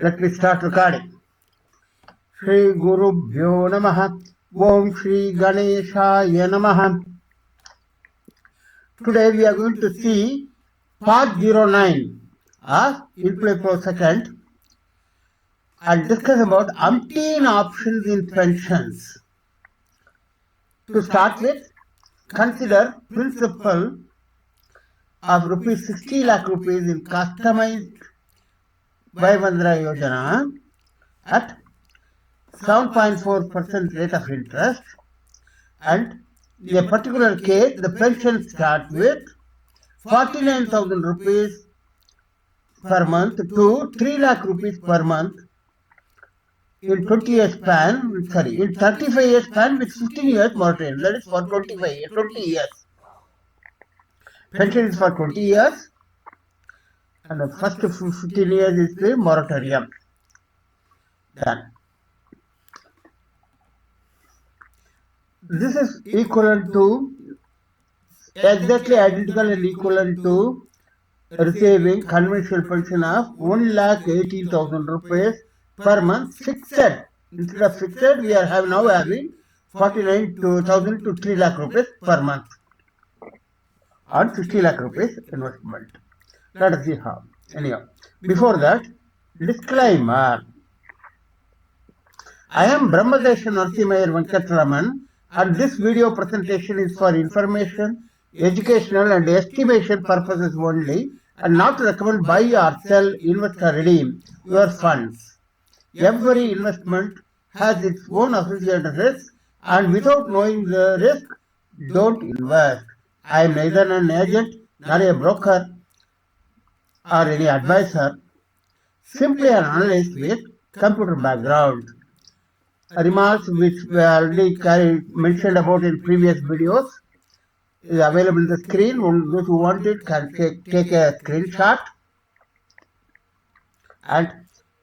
Let me start recording. Shri Gurubhyo Namaha. Om Shri Ganeshaya Namaha. Today we are going to see part 09 of Inflapro 2nd and discuss about umpteen options in pensions. To start with, consider principle of rupees 60 lakh rupees in customized vayavandana yojana at 7.4% rate of interest, and in a particular case the pension starts with 49,000 rupees per month to 3 lakh rupees per month in 20 years span, in 35 years span with 15 years moratorium, that is for 20 years. Pension is for 20 years and the first 15 years is the moratorium. Done. This is equivalent to, exactly identical and equivalent to receiving conventional pension of 1,18,000 rupees per month fixed. Instead of fixed, we are now having 49,000 to 3 lakh rupees per month on 60 lakh rupees investment. Let us see how. Anyhow, before that, disclaimer. I am Brahmadesha Bnvenkataraman, and this video presentation is for information, educational and estimation purposes only, and not to recommend buy or sell, invest or redeem your funds. Every investment has its own associated risks, and without knowing the risk, don't invest. I am neither an agent nor a broker or any advisor, simply an analyst with computer background. Remarks which we already mentioned about in previous videos is available in the screen. Those who want it can take a screenshot. And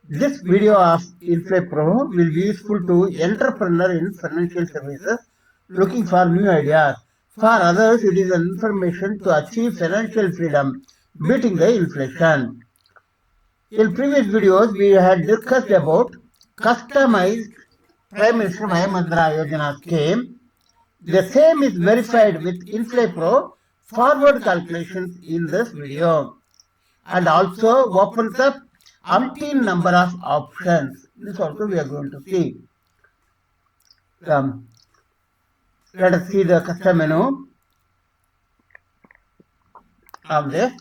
this video of Inflapro will be useful to entrepreneur in financial services looking for new ideas. For others, it is an information to achieve financial freedom, beating the inflation. In previous videos, we had discussed about customized Prime Minister Vayavandana Yojana scheme. The same is verified with Inflapro forward calculations in this video, and also opens up umpteen number of options. This also we are going to see. Let us see the custom menu of this.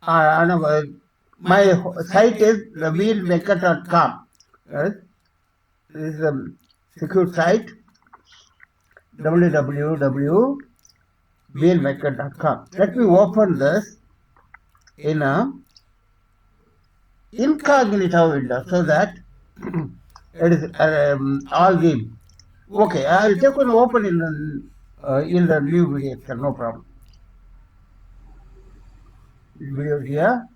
My site is bnvenkataraman. This is a secure site, www.bnvenkataraman.com. Let me open this in a incognito window so that it is all the. Okay, I will take one open in the new video, sir, no problem. Video here.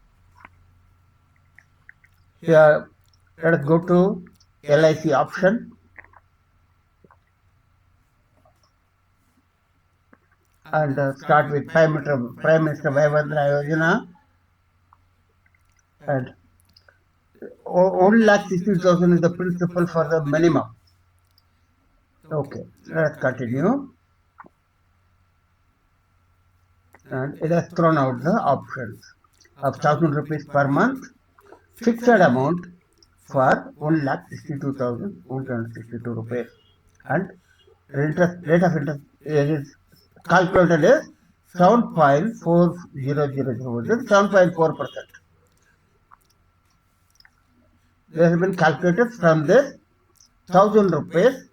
Here, let us go to LIC option and start with Prime Minister Vayavandana Yojana, and 1,60,000 is the principal for the minimum. Okay, let us continue. And it has thrown out the options of 1,000 rupees per month, fixed amount for 1,62,162 rupees, and rate of interest is calculated as 7.4000, 7.4%. They have been calculated from this 1,000 rupees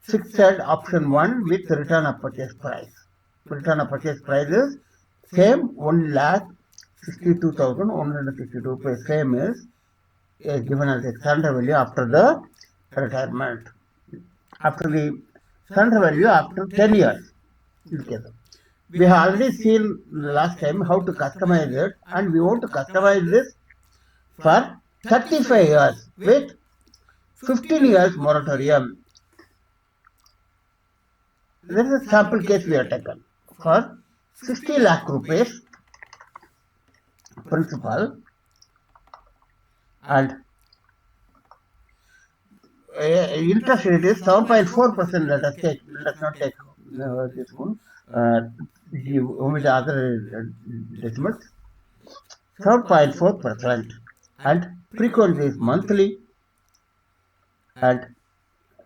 fixed option 1 with return of purchase price. Return of purchase price is same 1,62,162 rupees. Same is given as a surrender value after the retirement. After the surrender value after 10 years. We have already seen last time how to customize it, and we want to customize this for 35 years with 15 years moratorium. This is a sample case we have taken for 60 lakh rupees principal, and interest rate is 7.4%. Let us not take this one. You omit the other decimals. 7.4%. And frequency is monthly. And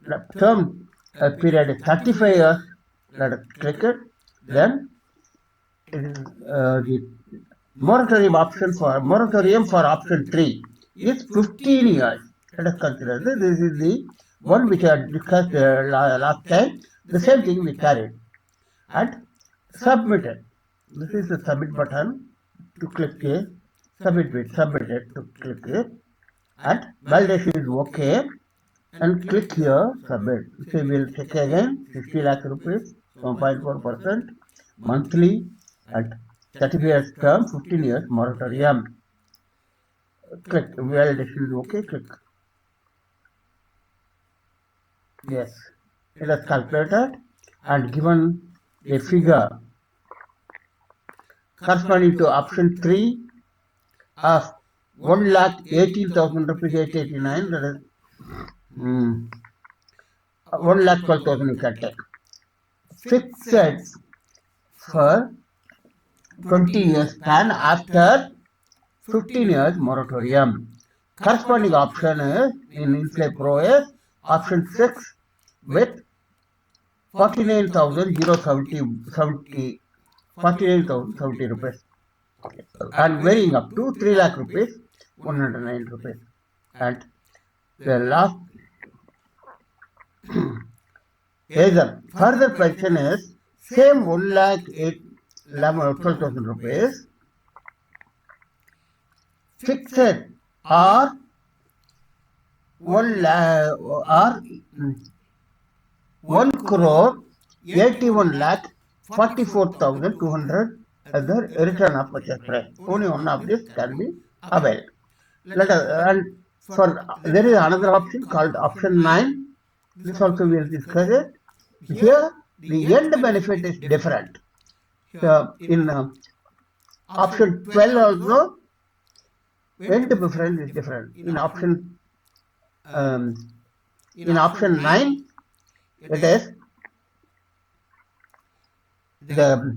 the term period is 35 years. Let us click it. Then it is the moratorium for option 3 is 15 years. Let us consider this. This is the one which I discussed last time. The same thing we carried. And submitted. This is the submit button. To click here. Submit it to click here. And validation is okay. And click here, submit. So we will check again, 60 lakh rupees, 1.4%, monthly, at 35 years term, 15 years moratorium. Click, validation is okay, click. Yes, it is calculated and given a figure corresponding to option 3 of 1,18,000 rupees 889, that is 1,12,000 you can take. Fixed for 20 years span after 15 years moratorium. Corresponding option is in Inflapro is option 6 with 49,070 rupees and varying up to 3 lakh rupees 109 rupees. And the last further question is same 1,12,000 rupees fixed or 1 crore 81 lakh 44,200 as the return of purchase price. Only one of this can be availed. Let us, and for there is another option called option 9. This also we will discuss it. Here the end benefit is different. So in option 12 also end benefit is different. In option 9 it is the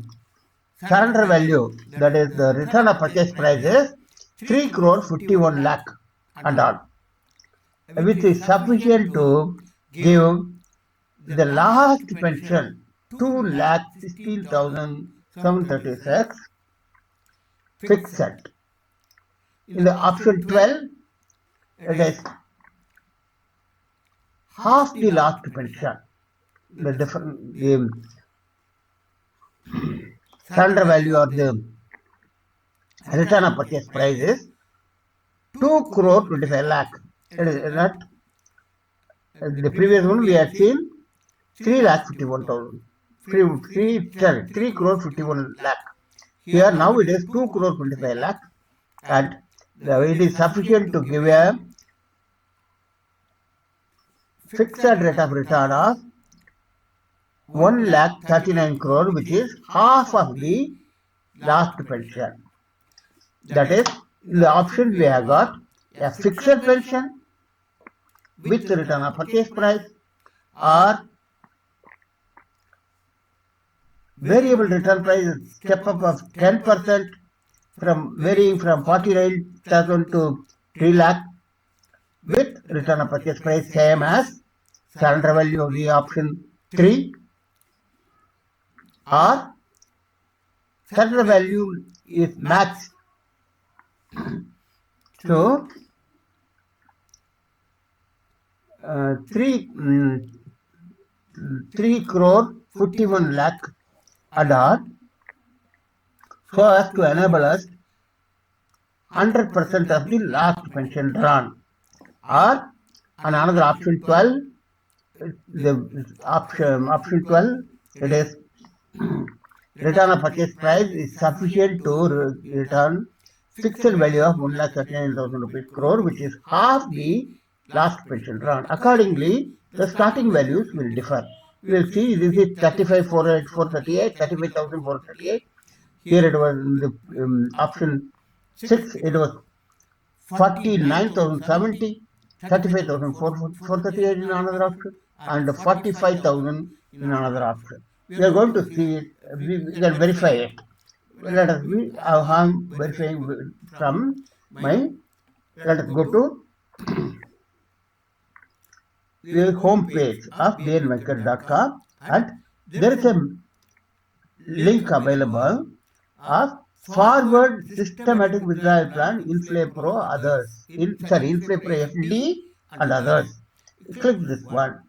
surrender value, that is the return of purchase price is 3 crore 51 lakh and all, which is sufficient to give the last pension 2,16,736 fixed. In the option 12 it is half the last pension. The different surrender value or the return of purchase price is 2 crore 25 lakh. It is not the previous one we had seen 3 lakh 51,000. 3 crore 51 lakh. Here now it is 2 crore 25 lakh and it is sufficient to give a fixed rate of return of 1,39 crore, which is half of the last pension. That is, in the option we have got a fixed pension with return of purchase price or variable return price step up of 10% from varying from 49,000 to 3 lakh with return of purchase price same as surrender value of the option 3 or surrender value is max. So 3 crore 51 lakh adult so as to enable us 100% of the last pension drawn. Or on another option 12, the option 12, it is return of purchase price is sufficient to return fixed value of 1,39,000 rupees crore, which is half the last pension drawn. Accordingly, the starting values will differ. We will see this is 35,438, 35,438. Here it was in the option 6, it was 49,070. 35,000 for 438 in another option, and 45,000 in another option. We are going to see it, we can verify it. Let us be, I am verifying from my, let us go to the home page of bnvenkataraman.com, and there is a link available of forward systematic withdrawal plan Inflapro others. Inflapro FD and others. Click this one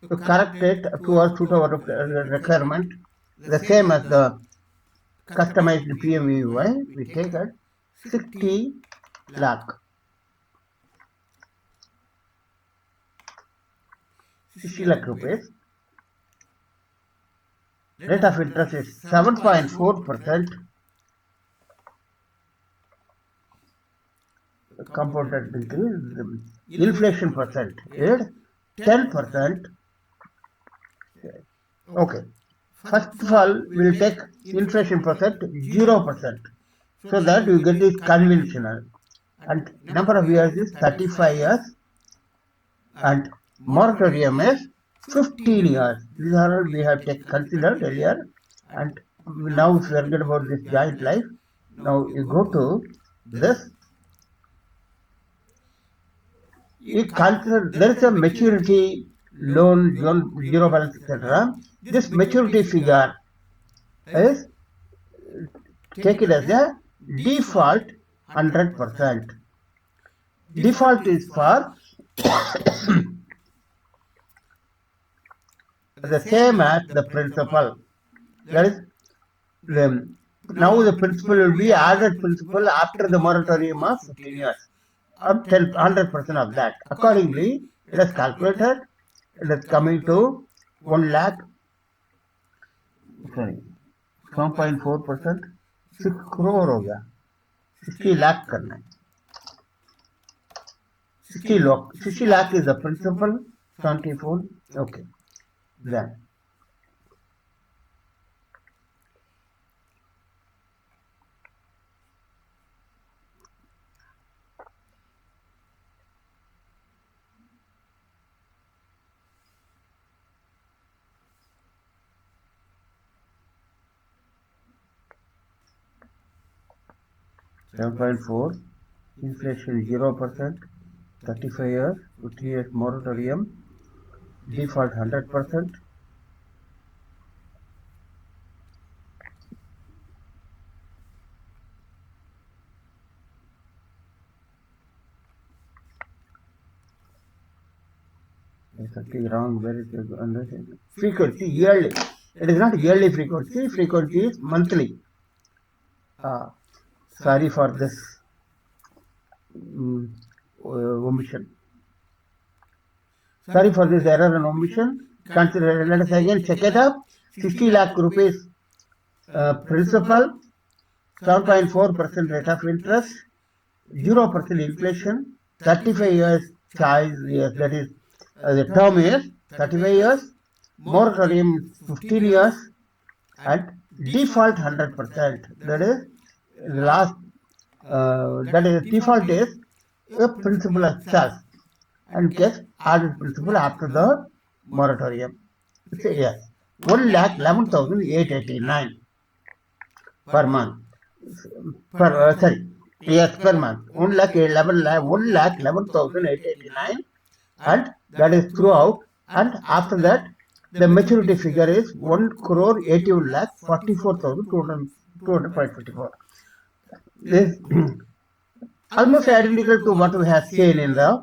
to correct it to our suit our requirement, the same as the customized PMVVY. We take it 60 lakh. 60 lakh rupees. Rate of interest is 7.4%. Compounded increase. Inflation percent is 10%. Okay. First of all, we will take inflation percent 0%, so that you get this conventional. And number of years is 35 years, and moratorium is 15 years. These are all we have considered earlier, and now we forget about this joint life. Now you go to this. You consider there is a maturity loan, zero balance, etc. This maturity figure is taken as a default 100%. Default is for the same as the principal. That is, now the principal will be added principal after the moratorium of 15 years. 100% of that. Accordingly, it is calculated. It is coming to 1 lakh. Sorry, 7.4%. 6 crore हो गया. 60 lakh करना है. 60 lakh is the principal. 74. Okay. Then. $7.4, inflation 0%, 35 years, 50 years moratorium, default 100%. Something wrong. Where is the frequency? Yearly. It is not yearly frequency. Frequency is monthly. Sorry for this omission. Sorry for this error and omission. Consider. Let us again check it up. 60 lakh rupees principal, 7.4% rate of interest, 0% inflation, 35 years choice years, that is the term is 35 years, moratorium 15 years, and default 100%. That is the last. That is default is a principal as choice, and gets added principal after the moratorium. Say yes. 1,11,889 per month. Per month. 1,11,889, and that is throughout. And after that, the maturity figure is 1,81,44,200.54. This almost identical to what we have seen in the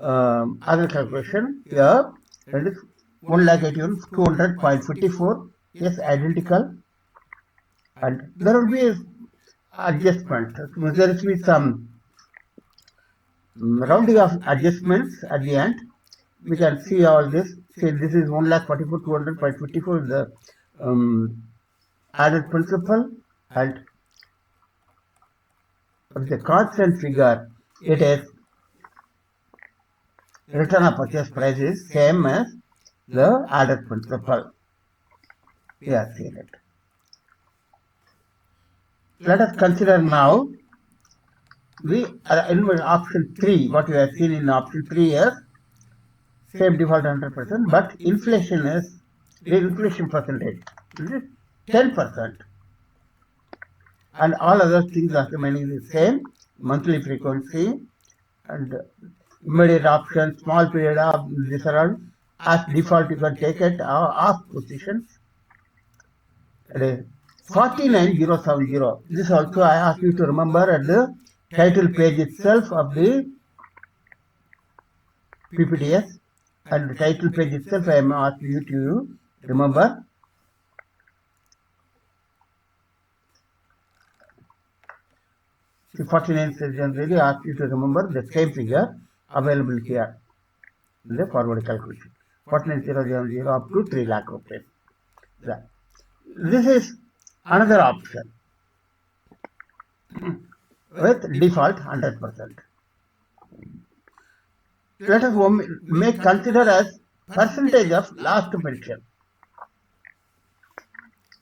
other calculation. Here, that is 1,81,200.54. Yes, identical. And there will be adjustment. There will be some rounding of adjustments at the end. We can see all this. See, this is 1,44,200.54 is the added principal, and the constant figure, it is return of purchase price is same as the added principal. We have seen it. Let us consider now we are in option 3. What we have seen in option 3 is same default 100%, but inflation is the inflation percentage is 10%, and all other things are remaining the same. Monthly frequency and immediate option, small period of these are all as default. You can take it off positions. 49070. This also I ask you to remember at the title page itself of the PPTS, and the title page itself I am asking you to remember. The 49 section really ask you to remember the same figure available here in the forward calculation. 49000 up to 3 lakh rupees. This is another option with default 100%. Let us make consider as percentage of last pension.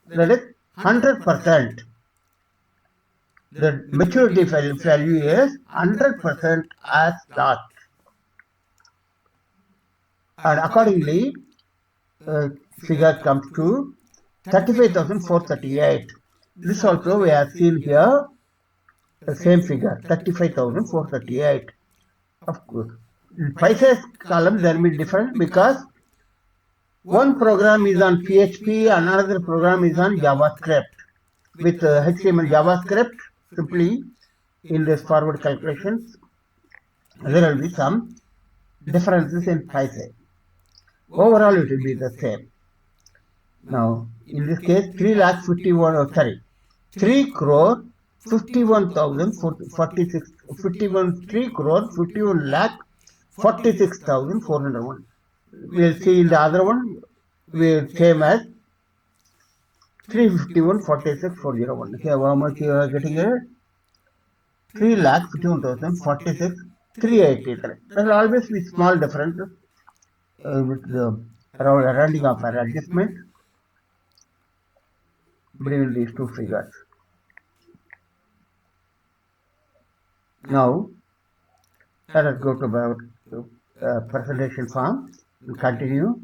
That is 100%. The maturity value is 100% as last, and accordingly figure comes to 35,438. This also we have seen here the same figure, 35,438. Of course, in prices column there will be different because one program is on PHP, another program is on JavaScript. With HTML JavaScript, simply in this forward calculations, there will be some differences in prices. Overall, it will be the same. Now, in this case, 3 crore 51,046, 3 crore 51 lakh 46,401. We'll see in the other one, we'll same as 351,46,401. Here, how much you are getting here? 3,51,046,383. There will always be small differences with the rounding off or adjustment between these two figures. Now, let us go to about presentation form and continue.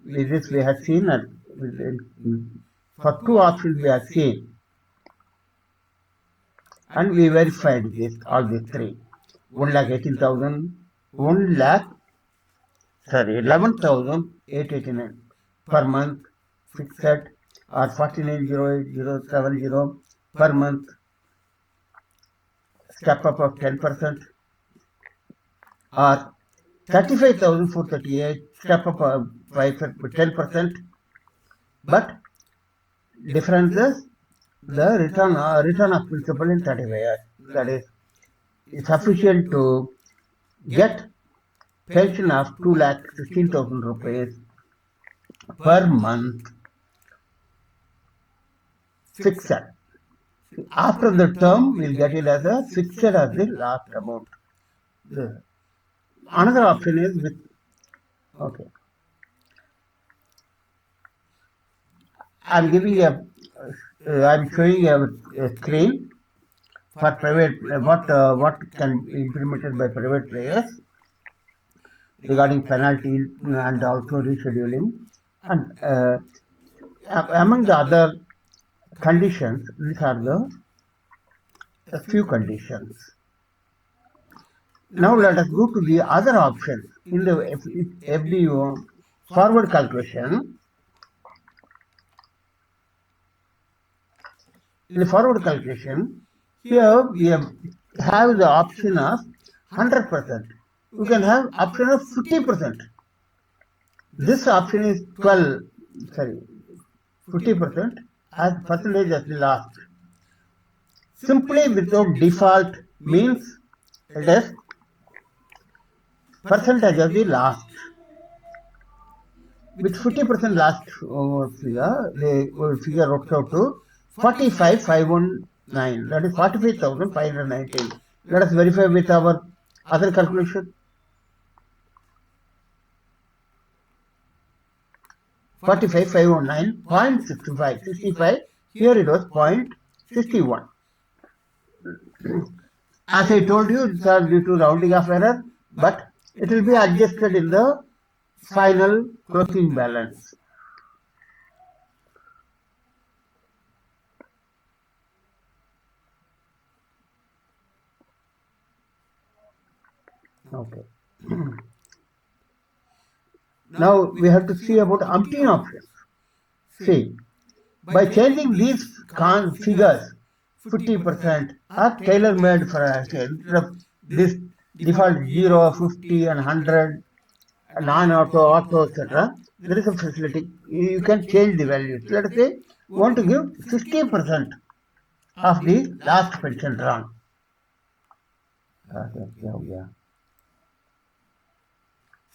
With this we have seen that for two options we have seen, and we verified this all these three. 11,889 per month fixed, or 49,070 per month, step up of 10%, or 35,438 step up by 10%, but difference is the return of principal in 35 years. That is sufficient to get pension of 2,16,000 rupees per month fixed. After the term, we'll get it as a fixed as the last amount. Another option is with, okay, I'm showing a screen for private, what can be implemented by private players regarding penalty and also rescheduling, and among the other conditions, these are a few conditions. Now let us go to the other options in the FDO forward calculation. In the forward calculation, here we have the option of 100%. You can have option of 50%. This option is 50% as percentage as the last. Simply without default means it is percentage of the last. With 50% last figure, the figure works out to 45,519. That is 45,519. Let us verify with our other calculation. 45,519.65. 65. Here it was 0.61. As I told you, it's all due to rounding off error, but it will be adjusted in the final closing balance. Okay. Now we have to see about umpteen options. See, by changing these figures, 50% are tailor-made for us. This default 0, 50 and 100, non-auto, auto, etc. There is a facility. You can change the values. Let us say we want to give 60% of the last pension drawn.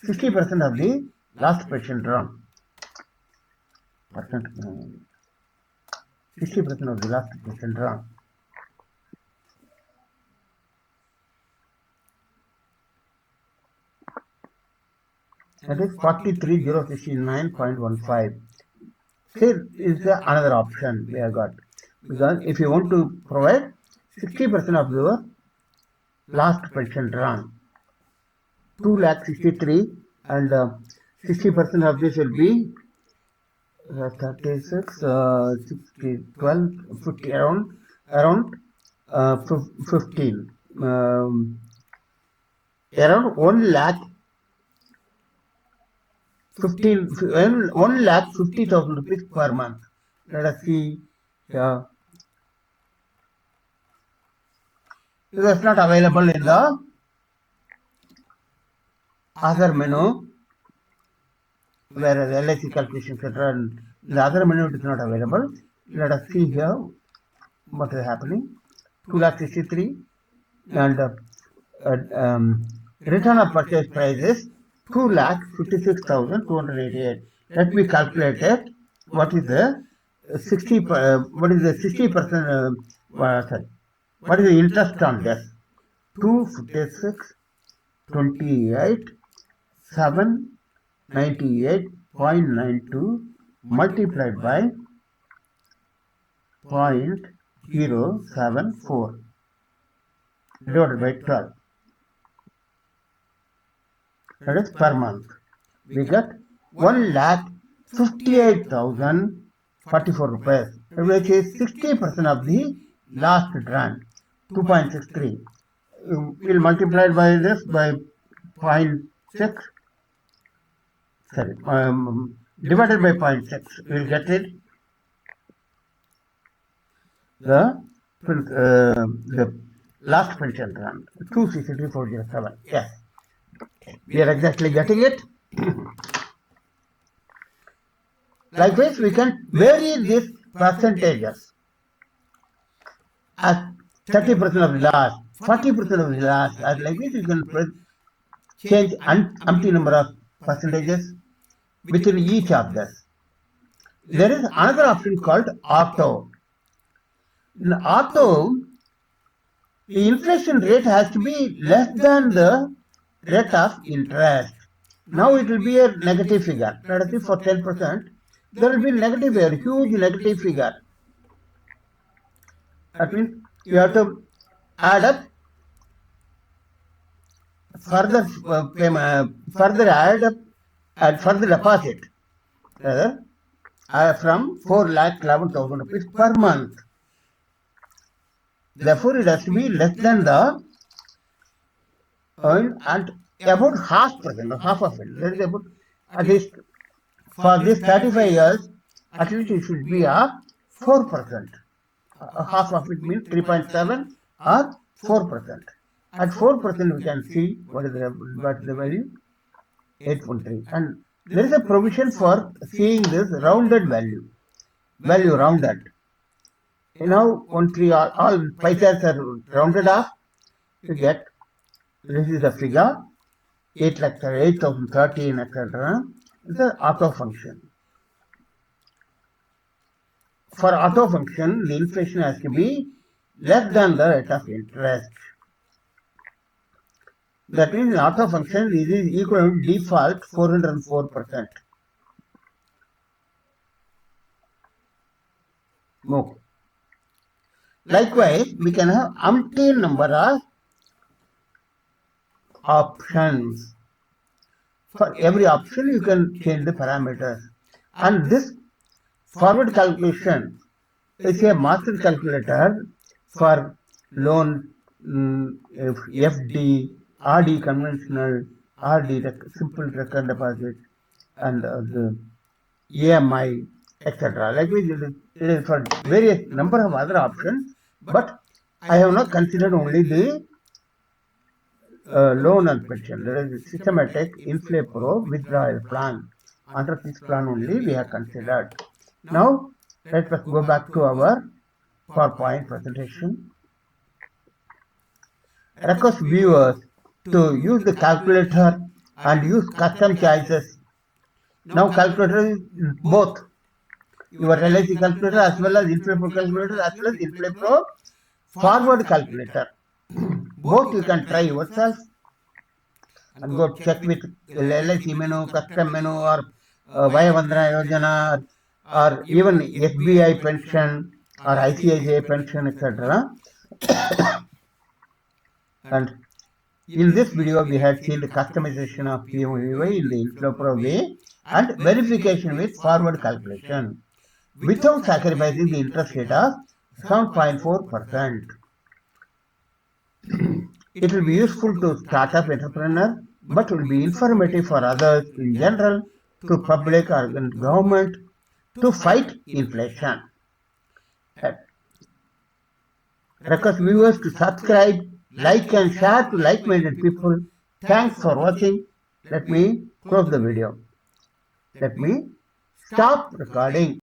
60% of the last pension drawn. 60% of the last pension drawn. That is 43,069.15. Here is another option we have got. Because if you want to provide 60% of your last pension drawn, 2,63,000 and 60% of this will be 36, 60, 12, 50, around 15. Around 1,50,000 rupees per month. Let us see here. It is not available in the other menu, where the LIC calculation, etc. And the other menu is not available. Let us see here what is happening. 2,63,000 and return of purchase price is 2,56,288. Let me calculate it. What is the 60? What is the 60%? Sorry. What is the interest on this? 256, 28, 798.92 multiplied by 0.074 divided by 12. That is per month. We get 1,58,044 rupees, which is 60% of the last grant, 2.63. We'll multiply by this by 0.6. Sorry, divided by 0.6. We'll get it. The last pension grant, 263,407. Yes. We are exactly getting it. Likewise, we can vary these percentages. At 30% of the last, 40% of the last, as like this, you can change umpteen number of percentages within each of this. There is another option called auto. In auto, the inflation rate has to be less than the rate of interest. Now it will be a negative figure. Let us say for 10%, there will be negative figure, huge negative figure. That means you have to add up further add up and further deposit from 4,11,000 rupees per month. Therefore, it has to be less than the and about half of it. That is about, at least for this 35 years, at least it should be a 4%. Half of it means 3.7 or 4%. At 4%, we can see what is the value, 8.3. And there is a provision for seeing this rounded value rounded. Now, once all paisas are rounded off, you get, this is the figure, 8,013, etc. The auto function. For auto function, the inflation has to be less than the rate of interest. That means in auto function, this is equal to default 404%. Okay. Likewise, we can have umpteen number of options. For every option, you can change the parameters. And this forward calculation is a master calculator for loan, FD, RD conventional, RD simple record deposit, and the EMI, etc. Likewise, it is for various number of other options, but I have not considered only the loan and pension. There is a systematic Inflapro withdrawal plan. Under this plan only we have considered. Now let us go back to our PowerPoint presentation. Request viewers to use the calculator and use custom choices. Now calculator is both your LIC calculator as well as Inflapro calculator as well as Inflapro forward calculator. Both you can try yourself and go check with LIC menu, custom menu, or Vayavandana Yojana, or even SBI pension or ICICI pension, etc. And in this video, we have seen the customization of PMVVY in the Inflapro way and verification with forward calculation without sacrificing the interest rate of 7.4%. It will be useful to startup entrepreneur, but will be informative for others in general, to public or government, to fight inflation. Request viewers to subscribe, like and share to like-minded people. Thanks for watching. Let me close the video. Let me stop recording.